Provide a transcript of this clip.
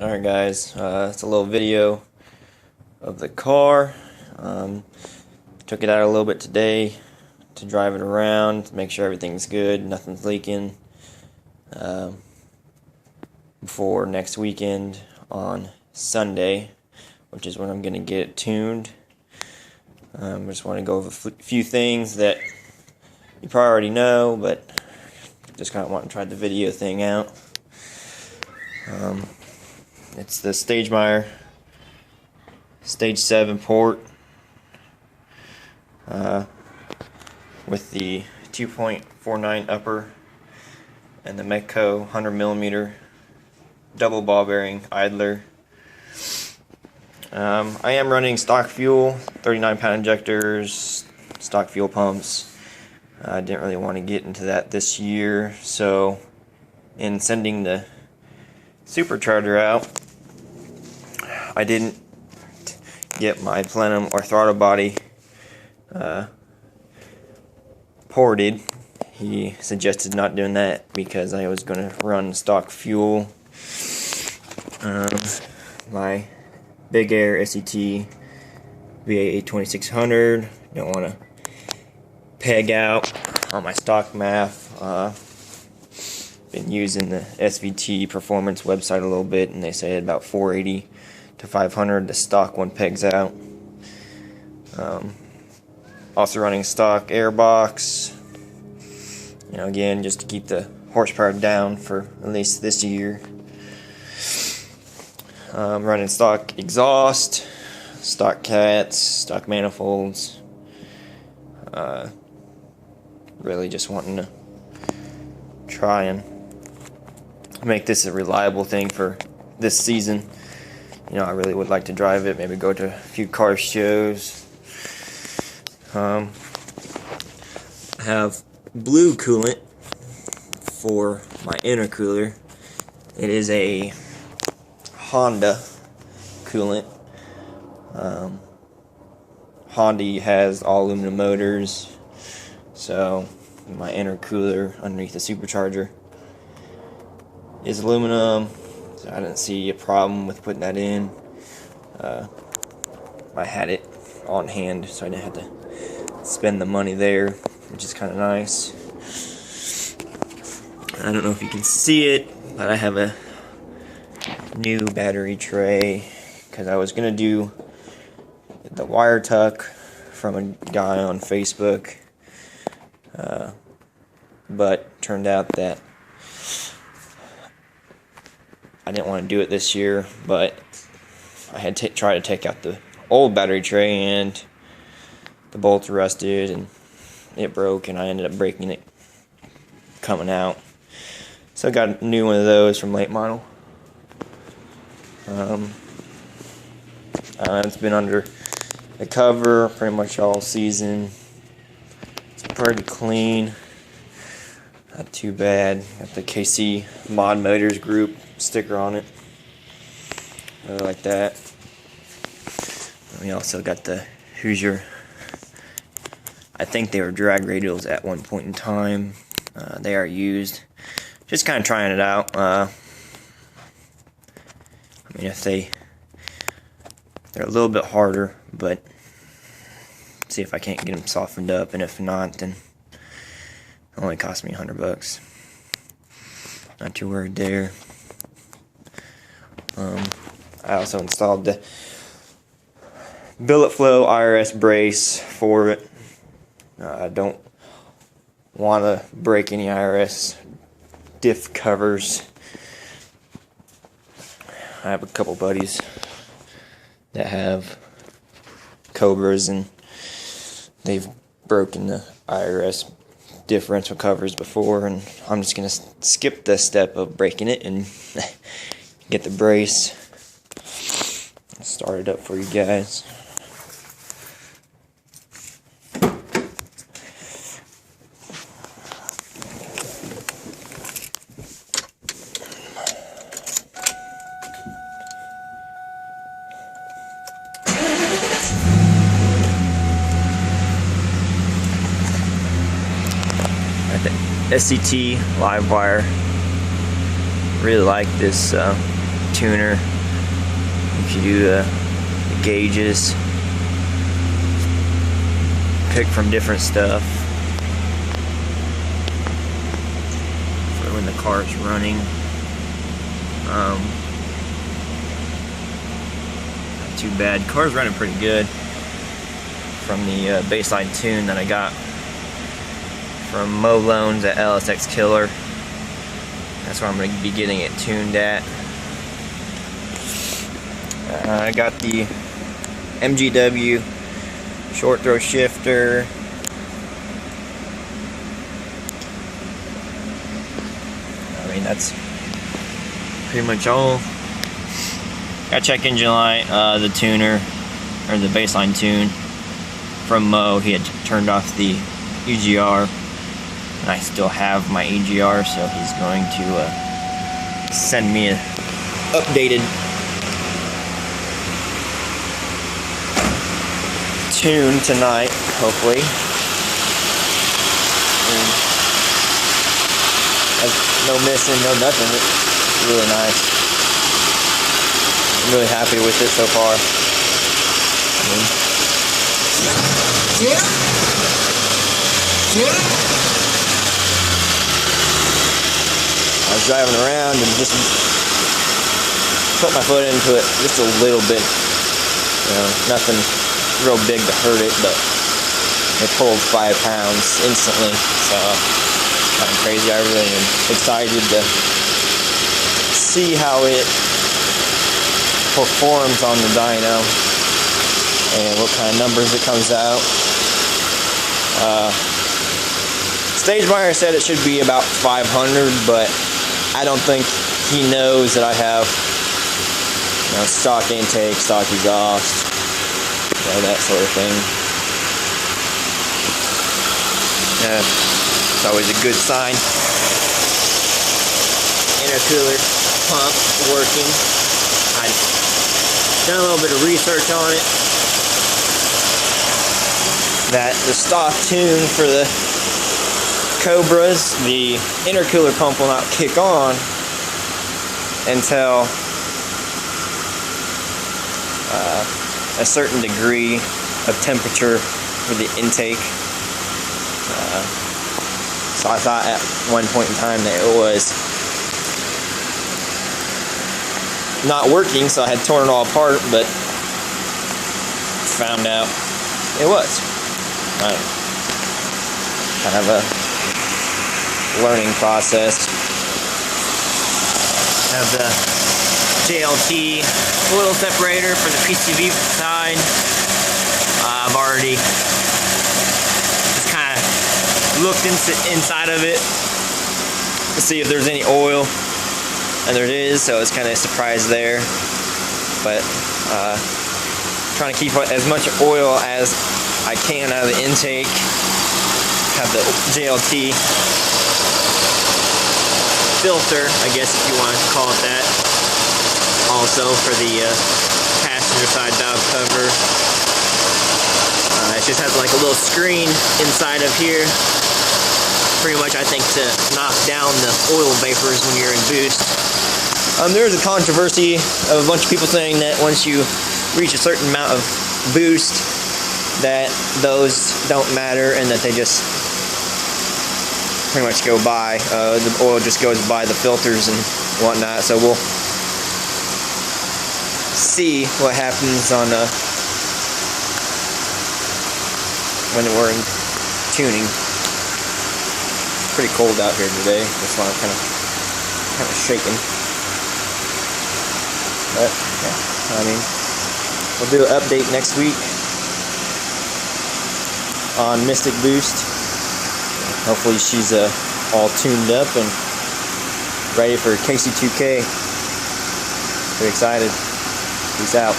Alright guys, it's a little video of the car. Took it out a little bit today to drive it around, to make sure everything's good, nothing's leaking, before next weekend on Sunday, which is when I'm going to get it tuned. I just want to go over a few things that you probably already know, but just kind of want to try the video thing out. It's the Stagemeyer Stage 7 port with the 2.49 upper and the Metco 100mm double ball bearing idler. I am running stock fuel, 39-pound injectors, stock fuel pumps. I didn't really want to get into that this year, so in sending the supercharger out, I didn't get my plenum or throttle body ported. He suggested not doing that because I was going to run stock fuel. My Big Air SET VA 2600. Don't want to peg out on my stock math. Been using the SVT Performance website a little bit, and they say about 480 to 500 the stock one pegs out. Also running stock airbox, again just to keep the horsepower down for at least this year. Running stock exhaust, stock cats, stock manifolds. Really just wanting to try and make this a reliable thing for this season. I really would like to drive it, maybe go to a few car shows. I have blue coolant for my intercooler. It is a Honda coolant. Honda has all aluminum motors, so my intercooler underneath the supercharger is aluminum, so I didn't see a problem with putting that in. I had it on hand, so I didn't have to spend the money there, which is kind of nice. I don't know if you can see it, but I have a new battery tray because I was going to do the wire tuck from a guy on Facebook, but turned out that I didn't want to do it this year, but I had tried to take out the old battery tray and the bolts rusted and it broke, and I ended up breaking it coming out. So I got a new one of those from late model. It's been under the cover pretty much all season. It's pretty clean, not too bad. Got the KC Mod Motors Group sticker on it. Really like that. We also got the Hoosier. I think they were drag radials at one point in time. They are used. Just kind of trying it out. If they're a little bit harder, but see if I can't get them softened up, and if not, then it only cost me $100. Not too worried there. I also installed the billet flow IRS brace for it. I don't want to break any IRS diff covers. I have a couple buddies that have Cobras, and they've broken the IRS differential covers before, and I'm just going to skip the step of breaking it and get the brace. I'll start it up for you guys. The SCT live wire. Really like this tuner. If you do the gauges, pick from different stuff for when the car is running. Not too bad. Car's running pretty good from the baseline tune that I got from Mo Loans at LSX Killer. That's where I'm going to be getting it tuned at. I got the MGW short throw shifter. I mean, that's pretty much all. Got check engine light, the tuner, or the baseline tune from Mo. He had turned off the EGR, and I still have my EGR, so he's going to send me an updated tune tonight, hopefully. And no missing, no nothing. It's really nice. I'm really happy with it so far. I was driving around and just put my foot into it just a little bit. You know, nothing real big to hurt it, but it pulled 5 pounds instantly. So kind of crazy. I really am excited to see how it performs on the dyno and what kind of numbers it comes out. Stagemeyer said it should be about 500, but I don't think he knows that I have, you know, stock intake, stock exhaust, you know, that sort of thing. It's always a good sign. Intercooler pump working. I've done a little bit of research on it. That the stock tune for the Cobras, the intercooler pump will not kick on until a certain degree of temperature for the intake. So I thought at one point in time that it was not working, so I had torn it all apart, but found out it was. Kind of a learning process. Have the JLT oil separator for the PCV side. I've already just kind of looked inside of it to see if there's any oil, and there is, so it's kind of a surprise there. But trying to keep as much oil as I can out of the intake. Have the JLT filter, I guess if you want to call it that. Also for the passenger side valve cover. It just has like a little screen inside of here. Pretty much, I think, to knock down the oil vapors when you're in boost. There's a controversy of a bunch of people saying that once you reach a certain amount of boost, that those don't matter and that they just pretty much go by. The oil just goes by the filters and whatnot. So we'll see what happens on when we're in tuning. It's pretty cold out here today. That's why I'm kind of shaking. But yeah, I mean, we'll do an update next week on Mystic Boost. Hopefully she's all tuned up and ready for KC2K. Pretty excited. Peace out.